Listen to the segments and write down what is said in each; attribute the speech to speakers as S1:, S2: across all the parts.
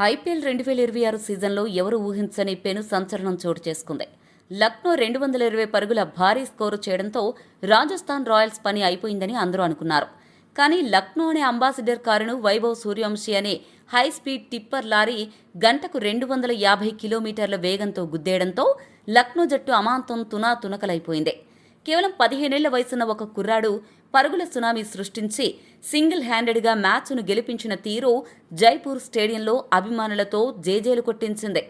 S1: IPL 2026 సీజన్లో ఎవరు ఊహించని పెను సంచలనం చోటు చేసుకుంది. లక్నో 220 పరుగుల భారీ స్కోరు చేయడంతో రాజస్థాన్ రాయల్స్ పని అయిపోయిందని అందరూ అనుకున్నారు. కానీ లక్నో అనే అంబాసిడర్ కారును వైభవ్ సూర్యవంశీ అనే హై స్పీడ్ టిప్పర్ లారీ గంటకు 250 కిలోమీటర్ల వేగంతో గుద్దేయడంతో లక్నో జట్టు అమాంతం తునాతునకలైపోయింది. కేవలం 15 ఏళ్ల వయసున్న ఒక కుర్రాడు పరుగుల సునామీ సృష్టించి సింగిల్ హ్యాండెడ్గా మ్యాచ్ను గెలిపించిన తీరు జైపూర్ స్టేడియంలో అభిమానులతో జేజేలు కొట్టించింది.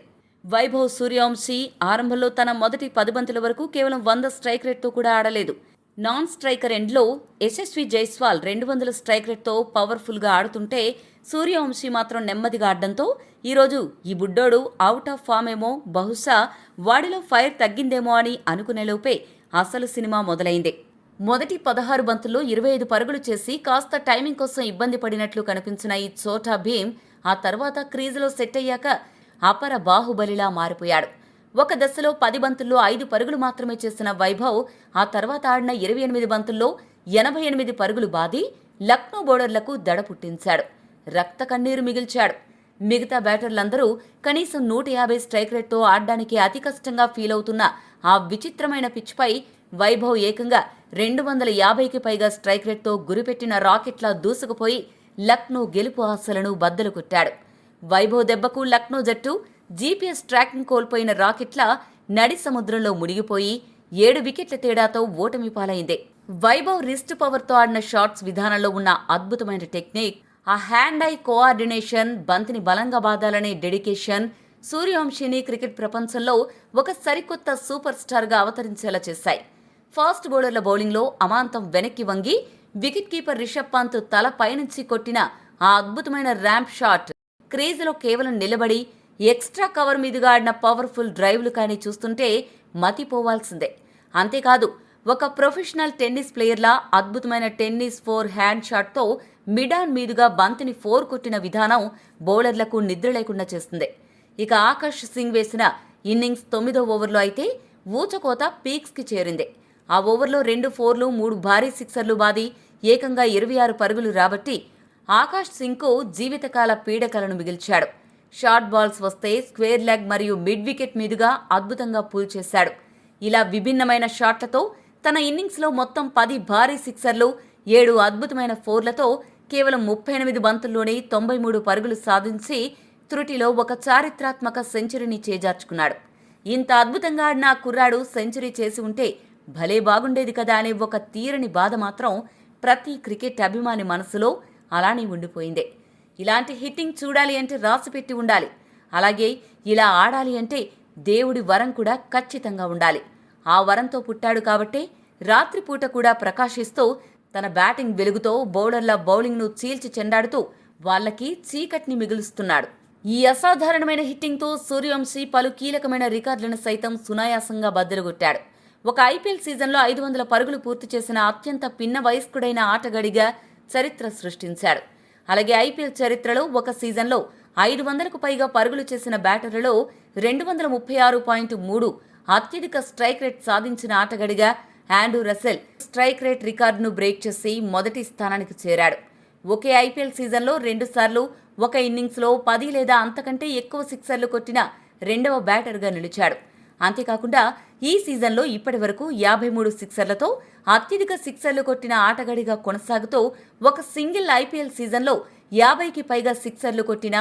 S1: వైభవ్ సూర్యవంశీ ఆరంభంలో తన మొదటి 10 బంతుల వరకు కేవలం 100 స్ట్రైక్ రేట్తో కూడా ఆడలేదు. నాన్ స్ట్రైకర్ ఎండ్లో యశస్వి జైస్వాల్ 200 స్ట్రైక్ రేట్తో పవర్ఫుల్గా ఆడుతుంటే సూర్యవంశీ మాత్రం నెమ్మదిగా ఆడడంతో ఈరోజు ఈ బుడ్డోడు అవుట్ ఆఫ్ ఫామ్ ఏమో, బహుశా వాడిలో ఫైర్ తగ్గిందేమో అని అనుకునేలోపే అసలు సినిమా మొదలైంది. మొదటి 16 బంతుల్లో 25 పరుగులు చేసి కాస్త టైమింగ్ కోసం ఇబ్బంది పడినట్లు కనిపించిన ఈ చోటా భీమ్ ఆ తర్వాత క్రీజులో సెట్ అయ్యాక అపర బాహుబలిలా మారిపోయాడు. ఒక దశలో 10 బంతుల్లో 5 పరుగులు మాత్రమే చేసిన వైభవ్ ఆ తర్వాత ఆడిన 28 బంతుల్లో 88 పరుగులు బాది లక్నో బౌలర్లకు దడ పుట్టించాడు. రక్త కన్నీరు మిగిల్చాడు. మిగతా బ్యాటర్లందరూ కనీసం 150 స్ట్రైక్ రేట్తో ఆడడానికి అతి కష్టంగా ఫీల్ అవుతున్న ఆ విచిత్రమైన పిచ్పై వైభవ్ ఏకంగా 250కి పైగా స్ట్రైక్ రేట్తో గురిపెట్టిన రాకెట్లా దూసుకుపోయి లక్నో గెలుపు ఆశలను బద్దలు కొట్టాడు. వైభవ్ దెబ్బకు లక్నో జట్టు జీపీఎస్ ట్రాకింగ్ కోల్పోయిన రాకెట్లా నడి సముద్రంలో మునిగిపోయి 7 వికెట్ల తేడాతో ఓటమి పాలైంది. వైభవ్ రిస్ట్ పవర్తో ఆడిన షాట్స్ విధానంలో ఉన్న అద్భుతమైన టెక్నిక్, ఆ హ్యాండ్ ఐ కోఆర్డినేషన్, బంతిని బలంగా బాదాలనే డెడికేషన్ సూర్యవంశీని క్రికెట్ ప్రపంచంలో ఒక సరికొత్త సూపర్ స్టార్గా అవతరించేలా చేశాయి. ఫాస్ట్ బౌలర్ల బౌలింగ్లో అమాంతం వెనక్కి వంగి వికెట్ కీపర్ రిషబ్ పంత్ తల పైనుంచి కొట్టిన ఆ అద్భుతమైన ర్యాంప్ షాట్, క్రీజులో కేవలం నిలబడి ఎక్స్ట్రా కవర్ మీదుగా ఆడిన పవర్ఫుల్ డ్రైవ్లు కానీ చూస్తుంటే మతిపోవాల్సిందే. అంతేకాదు, ఒక ప్రొఫెషనల్ టెన్నిస్ ప్లేయర్లా అద్భుతమైన టెన్నిస్ 4 హ్యాండ్ షాట్తో మిడాన్ మీదుగా బంతిని 4 కొట్టిన విధానం బౌలర్లకు నిద్ర లేకుండా చేస్తుంది. ఇక ఆకాష్ సింగ్ వేసిన ఇన్నింగ్స్ 9వ ఓవర్లో అయితే ఊచకోత పీక్స్కి చేరింది. ఆ ఓవర్లో 2 4లు 3 భారీ సిక్సర్లు బాది ఏకంగా 26 పరుగులు రాబట్టి ఆకాష్ సింగ్కు జీవితకాల పీడకలను మిగిల్చాడు. షార్ట్ బాల్స్ వస్తే స్క్వేర్ లెగ్ మరియు మిడ్ వికెట్ మీదుగా అద్భుతంగా పూల్ చేశాడు. ఇలా విభిన్నమైన షాట్లతో తన ఇన్నింగ్స్లో మొత్తం 10 భారీ సిక్సర్లు, 7 అద్భుతమైన 4లతో కేవలం 38 బంతుల్లోనే 93 పరుగులు సాధించి త్రుటిలో ఒక చారిత్రాత్మక సెంచరీని చేజార్చుకున్నాడు. ఇంత అద్భుతంగా ఆడిన ఆ కుర్రాడు సెంచరీ చేసి ఉంటే భలే బాగుండేది కదా అనే ఒక తీరని బాధ మాత్రం ప్రతి క్రికెట్ అభిమాని మనసులో అలానే ఉండిపోయింది. ఇలాంటి హిట్టింగ్ చూడాలి అంటే రాసిపెట్టి ఉండాలి. అలాగే ఇలా ఆడాలి అంటే దేవుడి వరం కూడా ఖచ్చితంగా ఉండాలి. ఆ వరంతో పుట్టాడు కాబట్టే రాత్రిపూట కూడా ప్రకాశిస్తూ తన బ్యాటింగ్ వెలుగుతో బౌలర్ల బౌలింగ్ను చీల్చి చెండాడుతూ వాళ్లకి చీకటిని మిగులుస్తున్నాడు. ఈ అసాధారణమైన హిట్టింగ్తో సూర్యవంశీ పలు కీలకమైన రికార్డులను సైతం సునాయాసంగా బద్దలుగొట్టాడు. ఒక ఐపీఎల్ సీజన్లో 500 పరుగులు పూర్తి చేసిన అత్యంత పిన్న వయస్కుడైన ఆటగాడిగా చరిత్ర సృష్టించాడు. అలాగే ఐపీఎల్ చరిత్రలో ఒక సీజన్లో 500కు పైగా పరుగులు చేసిన బ్యాటర్లలో 236.3 అత్యధిక స్ట్రైక్ రేట్ సాధించిన ఆటగాడిగా ఆండ్రూ రసెల్ స్ట్రైక్ రేట్ రికార్డును బ్రేక్ చేసి మొదటి స్థానానికి చేరాడు. ఒకే ఐపీఎల్ సీజన్లో 2 సార్లు ఒక ఇన్నింగ్స్లో 10 లేదా అంతకంటే ఎక్కువ సిక్సర్లు కొట్టిన 2వ బ్యాటర్గా నిలిచాడు. అంతేకాకుండా ఈ సీజన్లో ఇప్పటి వరకు 53 సిక్సర్లతో అత్యధిక సిక్సర్లు కొట్టిన ఆటగాడిగా కొనసాగుతూ ఒక సింగిల్ ఐపీఎల్ సీజన్లో 50కి పైగా సిక్సర్లు కొట్టిన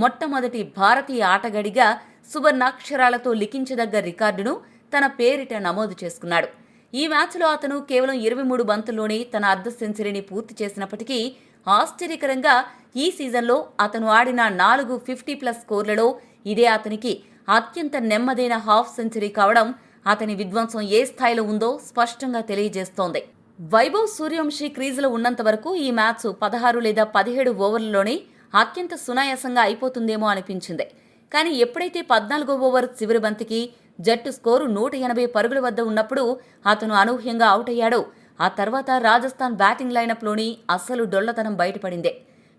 S1: మొట్టమొదటి భారతీయ ఆటగాడిగా సువర్ణాక్షరాలతో లిఖించదగ్గ రికార్డును తన పేరిట నమోదు చేసుకున్నాడు. ఈ మ్యాచ్లో అతను కేవలం 23 బంతుల్లోనే తన అర్ధ సెంచరీని పూర్తి చేసినప్పటికీ ఆశ్చర్యకరంగా ఈ సీజన్లో అతను ఆడిన 4 50+ స్కోర్లలో ఇదే అతనికి అత్యంత నెమ్మదైన హాఫ్ సెంచరీ కావడం అతని విధ్వంసం ఏ స్థాయిలో ఉందో స్పష్టంగా తెలియజేస్తోంది. వైభవ్ సూర్యవంశీ క్రీజులో ఉన్నంత వరకు ఈ మ్యాచ్ 16 లేదా 17 ఓవర్లలోనే అత్యంత సునాయాసంగా అయిపోతుందేమో అనిపించింది. కానీ ఎప్పుడైతే 14వ ఓవర్ చివరి బంతికి జట్టు స్కోరు 180 పరుగుల వద్ద ఉన్నప్పుడు అతను అనూహ్యంగా అవుట్ అయ్యాడో ఆ తర్వాత రాజస్థాన్ బ్యాటింగ్ లైనప్లోని అస్సలు డొల్లతనం బయటపడింది.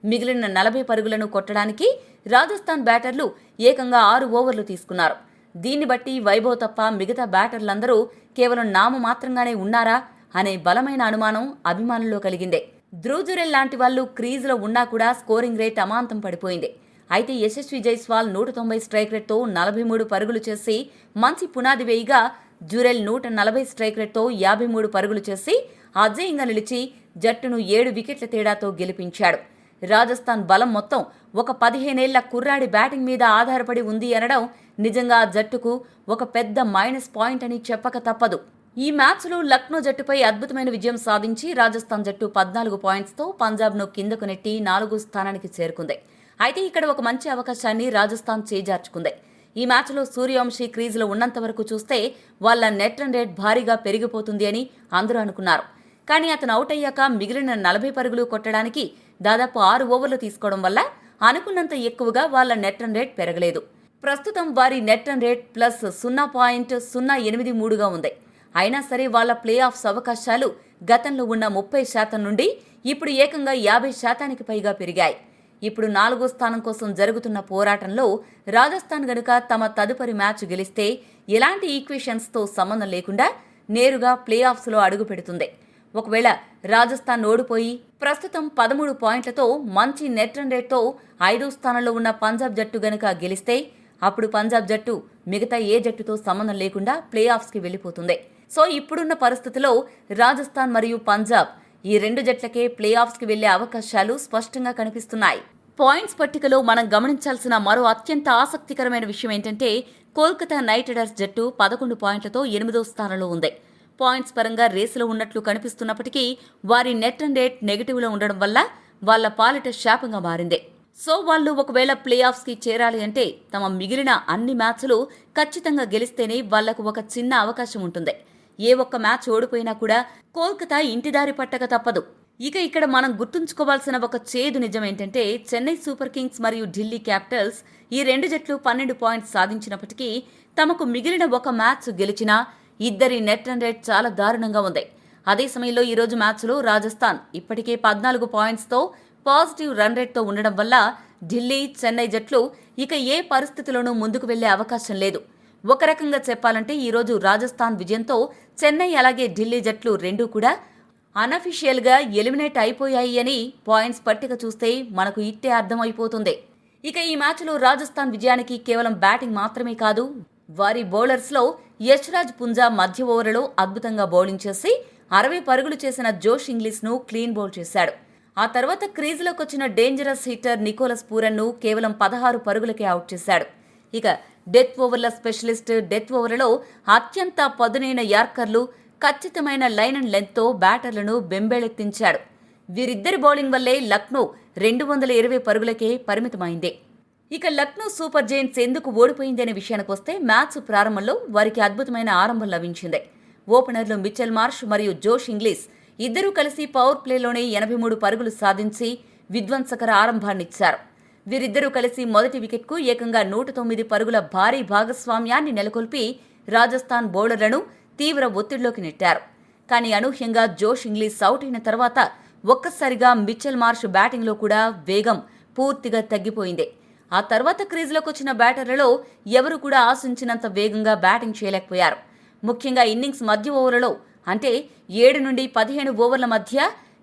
S1: మిగిలిన 40 పరుగులను కొట్టడానికి రాజస్థాన్ బ్యాటర్లు ఏకంగా 6 ఓవర్లు తీసుకున్నారు. దీన్ని బట్టి వైభవ్ తప్ప మిగతా బ్యాటర్లందరూ కేవలం నామమాత్రంగానే ఉన్నారా అనే బలమైన అనుమానం అభిమానుల్లో కలిగింది. ధ్రువ్ జురెల్ లాంటి వాళ్లు క్రీజులో ఉన్నా కూడా స్కోరింగ్ రేట్ అమాంతం పడిపోయింది. అయితే యశస్వి జైస్వాల్ 190 స్ట్రైక్ రేట్తో 43 పరుగులు చేసి మంచి పునాది వేయగా జురెల్ 140 స్ట్రైక్ రేట్తో 53 పరుగులు చేసి అజేయంగా నిలిచి జట్టును 7 వికెట్ల తేడాతో గెలిపించాడు. రాజస్థాన్ బలం మొత్తం ఒక 15 ఏళ్ల కుర్రాడి బ్యాటింగ్ మీద ఆధారపడి ఉంది అనడం నిజంగా ఆ జట్టుకు ఒక పెద్ద మైనస్ పాయింట్ అని చెప్పక తప్పదు. ఈ మ్యాచ్లో లక్నో జట్టుపై అద్భుతమైన విజయం సాధించి రాజస్థాన్ జట్టు 14 పాయింట్స్తో పంజాబ్ను కిందకు నెట్టి 4వ స్థానానికి చేరుకుంది. అయితే ఇక్కడ ఒక మంచి అవకాశాన్ని రాజస్థాన్ చేజార్చుకుంది. ఈ మ్యాచ్లో సూర్యవంశీ క్రీజులో ఉన్నంత వరకు చూస్తే వాళ్ల నెట్ రన్ రేట్ భారీగా పెరిగిపోతుంది అని అందరూ అనుకున్నారు. కానీ అతను అవుట్ అయ్యాక మిగిలిన 40 పరుగులు కొట్టడానికి దాదాపు 6 ఓవర్లు తీసుకోవడం వల్ల అనుకున్నంత ఎక్కువగా వాళ్ల నెట్ రన్ రేట్ పెరగలేదు. ప్రస్తుతం వారి నెట్ రన్ రేట్ ప్లస్ 0.083గా ఉంది. అయినా సరే వాళ్ల ప్లే ఆఫ్స్ అవకాశాలు గతంలో ఉన్న 30% నుండి ఇప్పుడు ఏకంగా 50%కి పైగా పెరిగాయి. ఇప్పుడు 4వ స్థానం కోసం జరుగుతున్న పోరాటంలో రాజస్థాన్ గనుక తమ తదుపరి మ్యాచ్ గెలిస్తే ఎలాంటి ఈక్వేషన్స్తో సంబంధం లేకుండా నేరుగా ప్లే ఆఫ్స్లో అడుగు పెడుతుంది. ఒకవేళ రాజస్థాన్ ఓడిపోయి ప్రస్తుతం 13 పాయింట్లతో మంచి నెట్ రన్ రేట్తో 5వ స్థానంలో ఉన్న పంజాబ్ జట్టు గనుక గెలిస్తే అప్పుడు పంజాబ్ జట్టు మిగతా ఏ జట్టుతో సంబంధం లేకుండా ప్లే ఆఫ్స్కి వెళ్లిపోతుంది. సో ఇప్పుడున్న పరిస్థితిలో రాజస్థాన్ మరియు పంజాబ్ ఈ 2 జట్లకే ప్లే ఆఫ్స్కి వెళ్లే అవకాశాలు స్పష్టంగా కనిపిస్తున్నాయి. పాయింట్స్ పట్టికలో మనం గమనించాల్సిన మరో అత్యంత ఆసక్తికరమైన విషయం ఏంటంటే కోల్కతా నైట్ రైడర్స్ జట్టు 11 పాయింట్లతో 8వ స్థానంలో ఉంది. పాయింట్స్ పరంగా రేసులో ఉన్నట్లు కనిపిస్తున్నప్పటికీ వారి నెట్ రన్ రేట్ నెగిటివ్లో ఉండడం వల్ల వాళ్ల పాలిట శాపంగా మారింది. సో వాళ్ళు ఒకవేళ ప్లే ఆఫ్స్కి చేరాలి అంటే తమ మిగిలిన అన్ని మ్యాచ్లు ఖచ్చితంగా గెలిస్తేనే వాళ్లకు ఒక చిన్న అవకాశం ఉంటుంది. ఏ ఒక్క మ్యాచ్ ఓడిపోయినా కూడా కోల్కతా ఇంటిదారి పట్టక తప్పదు. ఇక ఇక్కడ మనం గుర్తుంచుకోవాల్సిన ఒక చేదు నిజం ఏంటంటే చెన్నై సూపర్ కింగ్స్ మరియు ఢిల్లీ క్యాపిటల్స్ ఈ 2 జట్లు 12 పాయింట్స్ సాధించినప్పటికీ తమకు మిగిలిన ఒక మ్యాచ్ గెలిచినా ఇద్దరి నెట్ రన్ రేట్ చాలా దారుణంగా ఉంది. అదే సమయంలో ఈరోజు మ్యాచ్లో రాజస్థాన్ ఇప్పటికే 14 పాయింట్స్తో పాజిటివ్ రన్ రేట్తో ఉండడం వల్ల ఢిల్లీ చెన్నై జట్లు ఇక ఏ పరిస్థితిలోనూ ముందుకు వెళ్లే అవకాశం లేదు. ఒక రకంగా చెప్పాలంటే ఈరోజు రాజస్థాన్ విజయంతో చెన్నై అలాగే ఢిల్లీ జట్లు రెండూ కూడా అనఫిషియల్గా ఎలిమినేట్ అయిపోయాయి అని పాయింట్స్ పట్టిక చూస్తే మనకు ఇట్టే అర్థమైపోతుంది. ఇక ఈ మ్యాచ్లో రాజస్థాన్ విజయానికి కేవలం బ్యాటింగ్ మాత్రమే కాదు, వారి బౌలర్స్లో యశ్రాజ్ పుంజా మధ్య ఓవర్లలో అద్భుతంగా బౌలింగ్ చేసి 60 పరుగులు చేసిన జోష్ ఇంగ్లీష్ను క్లీన్ బౌల్ చేశాడు. ఆ తర్వాత క్రీజులోకి వచ్చిన డేంజరస్ హిట్టర్ నికోలస్ పూరన్ను కేవలం 16 పరుగులకే అవుట్ చేశాడు. ఇక డెత్ ఓవర్ల స్పెషలిస్ట్ డెత్ ఓవర్లలో అత్యంత పదునైన యార్కర్లు ఖచ్చితమైన లైన్ అండ్ లెంత్తో బ్యాటర్లను బెంబేలెత్తించాడు. వీరిద్దరి బౌలింగ్ వల్లే లక్నో 220 పరుగులకే పరిమితమైంది. ఇక లక్నో సూపర్ జైంట్స్ ఎందుకు ఓడిపోయిందనే విషయానికొస్తే మ్యాచ్ ప్రారంభంలో వారికి అద్భుతమైన ఆరంభం లభించింది. ఓపెనర్లు మిచెల్ మార్ష్ మరియు జోష్ ఇంగ్లీష్ ఇద్దరూ కలిసి పవర్ ప్లేలోనే 83 పరుగులు సాధించి విధ్వంసకర ఆరంభాన్నిచ్చారు. వీరిద్దరూ కలిసి మొదటి వికెట్కు ఏకంగా 109 పరుగుల భారీ భాగస్వామ్యాన్ని నెలకొల్పి రాజస్థాన్ బౌలర్లను తీవ్ర ఒత్తిడిలోకి నెట్టారు. కానీ అనూహ్యంగా జోష్ ఇంగ్లీష్ అవుట్ అయిన తర్వాత ఒక్కసారిగా మిచెల్ మార్ష్ బ్యాటింగ్లో కూడా వేగం పూర్తిగా తగ్గిపోయింది. ఆ తర్వాత క్రీజులోకి వచ్చిన బ్యాటర్లలో ఎవరు కూడా ఆశించినంత వేగంగా బ్యాటింగ్ చేయలేకపోయారు. ముఖ్యంగా ఇన్నింగ్స్ మధ్య ఓవర్లలో అంటే 7 నుండి 15 ఓవర్ల మధ్య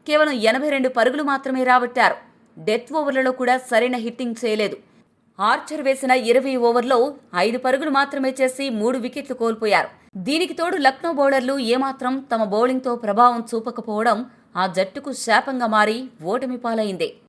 S1: కేవలం 82 పరుగులు మాత్రమే రాబట్టారు. డెత్ ఓవర్లలో కూడా సరైన హిట్టింగ్ చేయలేదు. ఆర్చర్ వేసిన 20 ఓవర్లో 5 పరుగులు మాత్రమే చేసి 3 వికెట్లు కోల్పోయారు. దీనికి తోడు లక్నో బౌలర్లు ఏమాత్రం తమ బౌలింగ్తో ప్రభావం చూపకపోవడం ఆ జట్టుకు శాపంగా మారి ఓటమి పాలైంది.